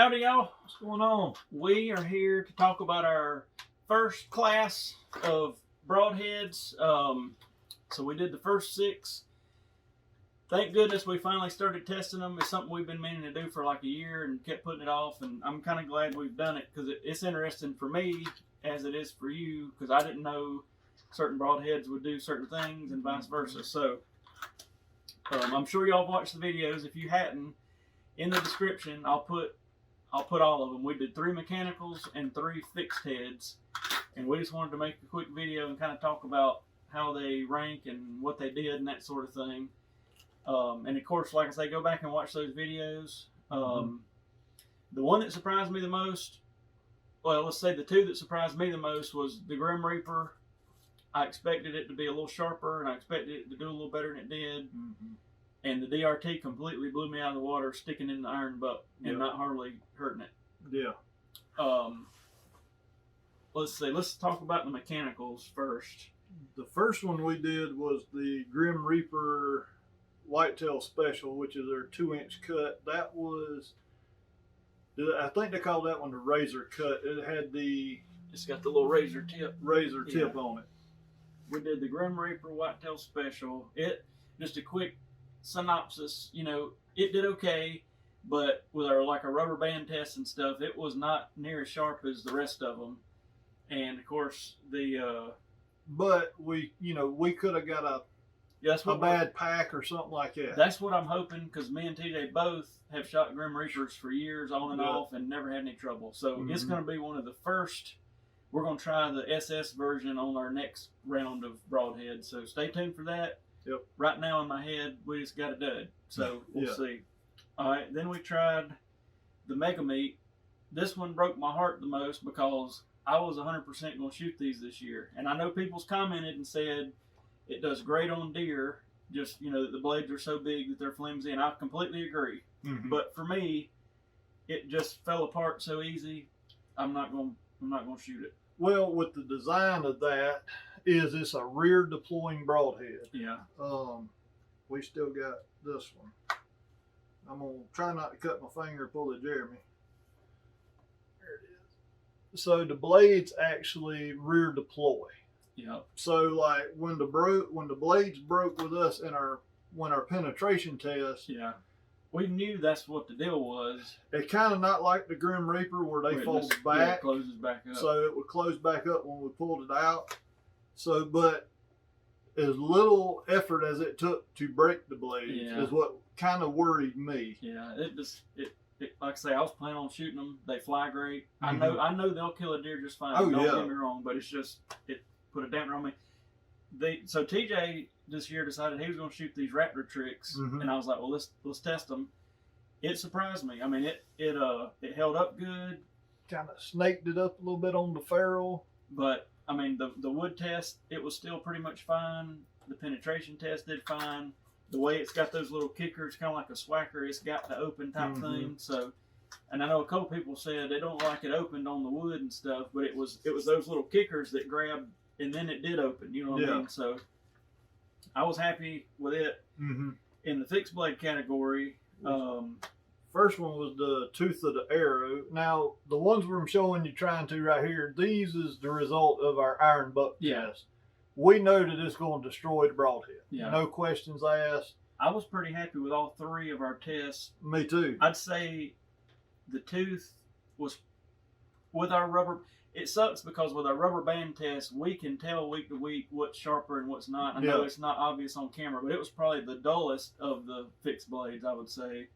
Howdy y'all, what's going on? We are here to talk about our first class of broadheads. So we did the first 6. Thank goodness we finally started testing them. It's something we've been meaning to do for like a year and kept putting it off, and I'm kind of glad we've done it because it's interesting for me as it is for you, because I didn't know certain broadheads would do certain things and vice versa. So I'm sure y'all have watched the videos. If you hadn't, in the description I'll put all of them. We did 3 mechanicals and 3 fixed heads, and we just wanted to make a quick video and kind of talk about how they rank and what they did and that sort of thing. And of course, like I say, go back and watch those videos. The one that surprised me the most, well, let's say the 2 that surprised me the most was the Grim Reaper. I expected it to be a little sharper, and I expected it to do a little better than it did. And the DRT completely blew me out of the water, sticking in the iron butt and not hardly hurting it. Yeah. Let's see. Let's talk about the mechanicals first. The first one we did was the Grim Reaper Whitetail Special, which is their 2-inch cut. That was, I think they called that one the razor cut. It had It's got the little razor tip. Tip on it. We did the Grim Reaper Whitetail Special. Just a quick synopsis, it did okay, but with our rubber band test and stuff, it was not near as sharp as the rest of them. And of course, but we could have got a bad pack or something like that. That's what I'm hoping, because me and TJ both have shot Grim Reapers for years on and off and never had any trouble. So it's going to be one of the first. We're going to try the SS version on our next round of broadhead. So stay tuned for that. Yep. Right now in my head, we just got a dud. So we'll see. All right. Then we tried the Megameat. This one broke my heart the most because I was 100% going to shoot these this year. And I know people's commented and said it does great on deer. Just, the blades are so big that they're flimsy. And I completely agree. But for me, it just fell apart so easy. I'm not going to shoot it. Well, with the design of that, it's a rear deploying broadhead. Yeah. We still got this one. I'm gonna try not to cut my finger and pull a Jeremy. There it is. So the blades actually rear deploy. Yeah. So like when the blades broke with us in our penetration test. Yeah. We knew that's what the deal was. It kind of not like the Grim Reaper where they fold back. Yeah, it closes back up. So it would close back up when we pulled it out. So, but as little effort as it took to break the blades is what kind of worried me. Yeah, it like I say, I was planning on shooting them. They fly great. I know they'll kill a deer just fine. Don't get me wrong, but it put a damper on me. So TJ this year decided he was going to shoot these Raptortricks, and I was like, well, let's test them. It surprised me. I mean, it held up good. Kind of snaked it up a little bit on the ferrule, but I mean, the wood test, it was still pretty much fine. The penetration test did fine. The way it's got those little kickers, kind of like a swacker, it's got the open type thing. So, and I know a couple people said they don't like it opened on the wood and stuff, but it was those little kickers that grabbed, and then it did open. You know what I mean? So, I was happy with it. In the fixed blade category, first one was the tooth of the arrow. Now, the ones I'm showing you trying to right here, these is the result of our iron buck test. We know that it's going to destroy the broadhead. Yeah. No questions asked. I was pretty happy with all 3 of our tests. Me too. I'd say the tooth was, with our rubber, it sucks because with our rubber band test, we can tell week to week what's sharper and what's not. I know it's not obvious on camera, but it was probably the dullest of the fixed blades, I would say.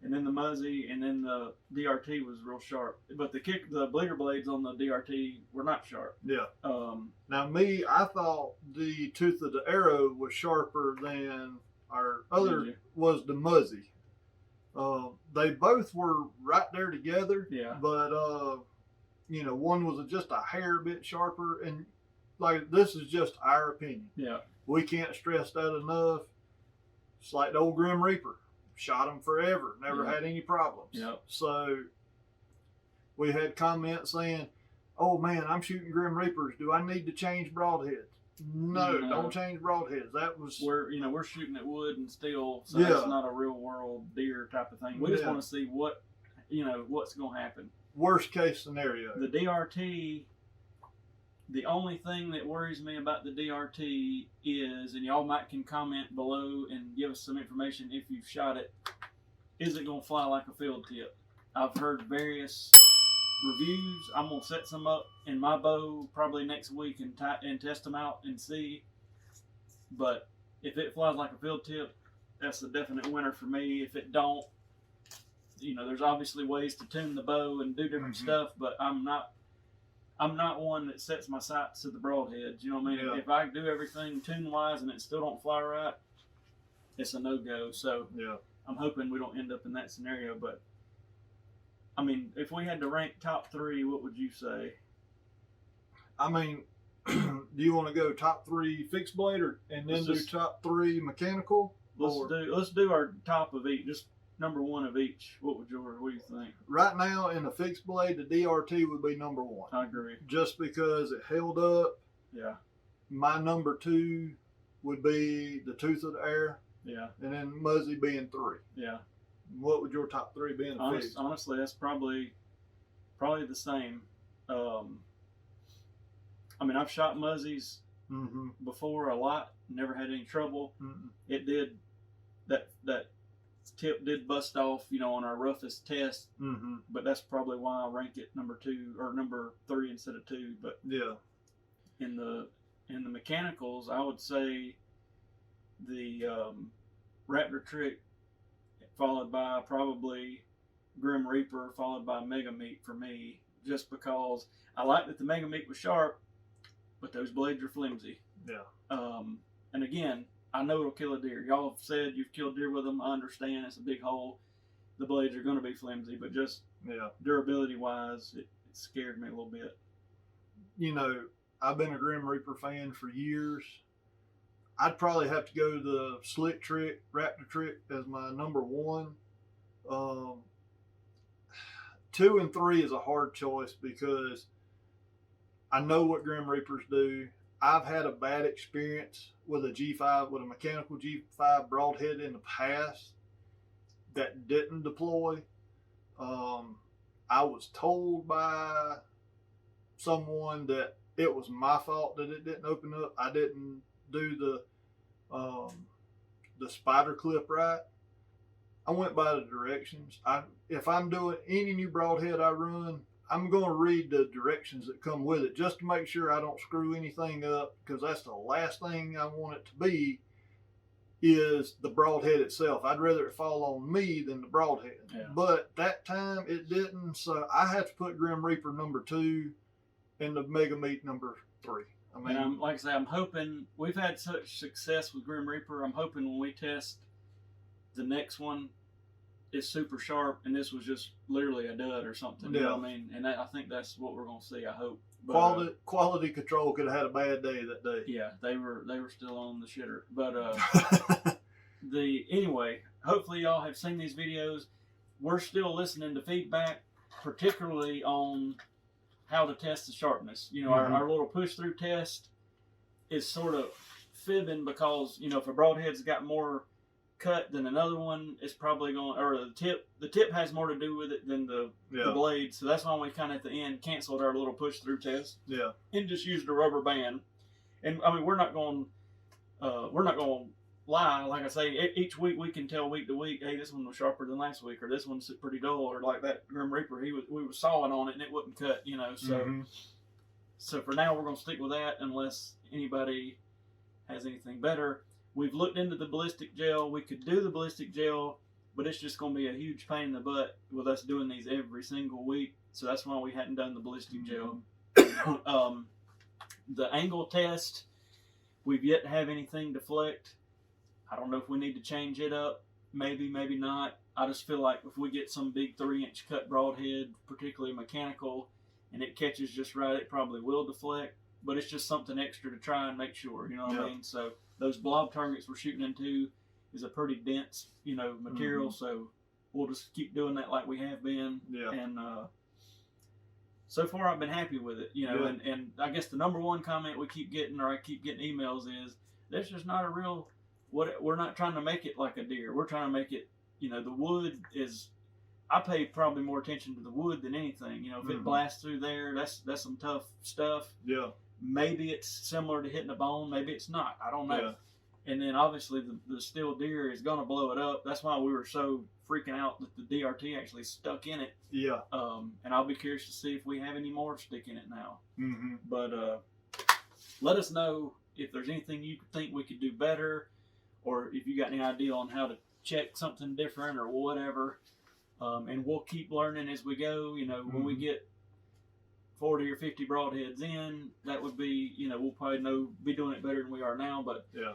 And then the Muzzy, and then the DRT was real sharp. But the bleeder blades on the DRT were not sharp. Yeah. Now I thought the tooth of the arrow was sharper than our other was the Muzzy. They both were right there together. Yeah. But one was just a hair bit sharper, and like this is just our opinion. Yeah. We can't stress that enough. It's like the old Grim Reaper. Shot them forever, never had any problems. Yep. So we had comments saying, "Oh man, I'm shooting Grim Reapers. Do I need to change broadheads?" No, don't change broadheads. That was we're shooting at wood and steel, so that's not a real world deer type of thing. We just want to see what's going to happen. Worst case scenario. The DRT, the only thing that worries me about the DRT is, and y'all can comment below and give us some information if you've shot it, is it going to fly like a field tip? I've heard various reviews. I'm going to set some up in my bow probably next week and test them out and see. But if it flies like a field tip, that's a definite winner for me. If it don't, there's obviously ways to tune the bow and do different stuff, but I'm not one that sets my sights to the broadheads. You know what I mean? Yeah. If I do everything tune-wise and it still don't fly right, it's a no-go. So yeah. I'm hoping we don't end up in that scenario. But, I mean, if we had to rank top 3, what would you say? I mean, do you want to go top 3 fixed blade and then do top 3 mechanical? Let's do our top of each, just number 1 of each. What do you think? Right now in the fixed blade, the DRT would be number 1. I agree. Just because it held up. Yeah. My number 2 would be the Tooth of the Air. Yeah. And then Muzzy being 3. Yeah. What would your top 3 be in the fixed? Honestly, that's probably the same. I mean, I've shot Muzzies before a lot, never had any trouble. It did, that tip did bust off, on our roughest test, but that's probably why I rank it number 2 or number 3 instead of 2. But yeah, in the mechanicals, I would say the Raptortrick, followed by probably Grim Reaper, followed by Megameat for me, just because I like that the Megameat was sharp, but those blades are flimsy. Yeah. And again, I know it'll kill a deer. Y'all have said you've killed deer with them. I understand it's a big hole. The blades are going to be flimsy, but just durability wise, it scared me a little bit. I've been a Grim Reaper fan for years. I'd probably have to go the Slick Trick, Raptortrick as my number 1. 2 and 3 is a hard choice because I know what Grim Reapers do. I've had a bad experience with a mechanical G5 broadhead in the past that didn't deploy. I was told by someone that it was my fault that it didn't open up. I didn't do the spider clip right. I went by the directions. If I'm doing any new broadhead I run, I'm going to read the directions that come with it just to make sure I don't screw anything up, because that's the last thing I want it to be is the broadhead itself. I'd rather it fall on me than the broadhead. Yeah. But that time it didn't, so I had to put Grim Reaper number 2 and the Megameat number 3. I mean, and like I say, I'm hoping we've had such success with Grim Reaper. I'm hoping when we test the next one, it's super sharp, and this was just literally a dud or something. You know what I mean? And I think that's what we're going to see, I hope. But, quality control could have had a bad day that day. Yeah, they were still on the shitter. But anyway, hopefully y'all have seen these videos. We're still listening to feedback, particularly on how to test the sharpness. Our little push-through test is sort of fibbing because, if a broadhead's got more cut than another one, it's probably going, or the tip has more to do with it than the blade. So that's why we kind of at the end canceled our little push-through test. Yeah. And just used a rubber band. And I mean, we're not going to lie. Like I say, each week we can tell week to week, hey, this one was sharper than last week, or this one's pretty dull, or like that Grim Reaper, we were sawing on it and it wouldn't cut, So, so for now we're going to stick with that unless anybody has anything better. We've looked into the ballistic gel. We could do the ballistic gel, but it's just going to be a huge pain in the butt with us doing these every single week. So that's why we hadn't done the ballistic gel. The angle test, we've yet to have anything deflect. I don't know if we need to change it up. Maybe, maybe not. I just feel like if we get some big 3-inch cut broadhead, particularly mechanical, and it catches just right, it probably will deflect. But it's just something extra to try and make sure, you know what I mean? So those blob targets we're shooting into is a pretty dense, material. So we'll just keep doing that like we have been. Yeah. And so far I've been happy with it, and I guess the number 1 comment we keep getting, or I keep getting emails, is there's just not a real, we're not trying to make it like a deer. We're trying to make it, the wood is I pay probably more attention to the wood than anything. You know, if it blasts through there, that's some tough stuff. Yeah. Maybe it's similar to hitting a bone. Maybe it's not. I don't know. Yeah. And then obviously the steel deer is going to blow it up. That's why we were so freaking out that the DRT actually stuck in it. Yeah. And I'll be curious to see if we have any more stick in it now. Mm-hmm. But let us know if there's anything you think we could do better, or if you got any idea on how to check something different or whatever. And we'll keep learning as we go. You know, when we get 40 or 50 broadheads in, that would be, you know, we'll probably be doing it better than we are now. But yeah.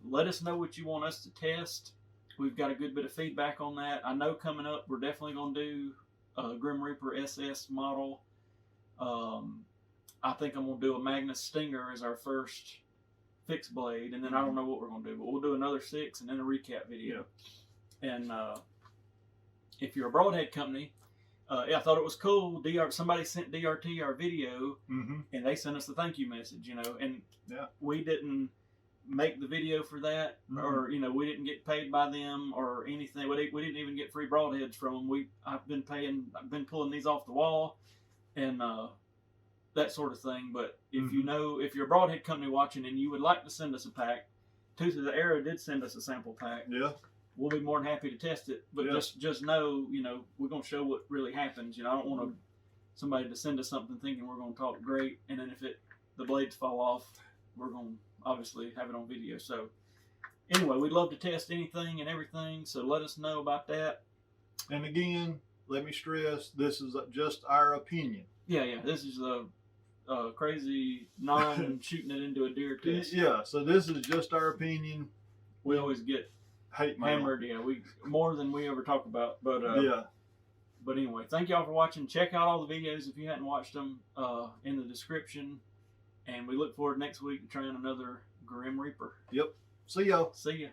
Let us know what you want us to test. We've got a good bit of feedback on that. I know coming up, we're definitely going to do a Grim Reaper SS model. I think I'm going to do a Magnus Stinger as our first fixed blade. And then I don't know what we're going to do, but we'll do another 6 and then a recap video. And if you're a broadhead company, I thought it was cool. Somebody sent DRT our video, and they sent us a thank you message, you know, and we didn't make the video for that, or, you know, we didn't get paid by them or anything. We didn't even get free broadheads from them. I've been pulling these off the wall and that sort of thing. But if if you're a broadhead company watching and you would like to send us a pack, Tooth of the Arrow did send us a sample pack. Yeah. We'll be more than happy to test it, but just know, you know, we're going to show what really happens. You know, I don't want somebody to send us something thinking we're going to talk great, and then if the blades fall off, we're going to obviously have it on video. So anyway, we'd love to test anything and everything, so let us know about that. And again, let me stress, this is just our opinion. Yeah, this is a crazy shooting it into a deer test. Yeah, so this is just our opinion. We always get hate hammered, we more than we ever talk about, but but anyway, thank y'all for watching. Check out all the videos if you hadn't watched them in the description, and we look forward next week to trying another Grim Reaper. Yep. See y'all. See ya.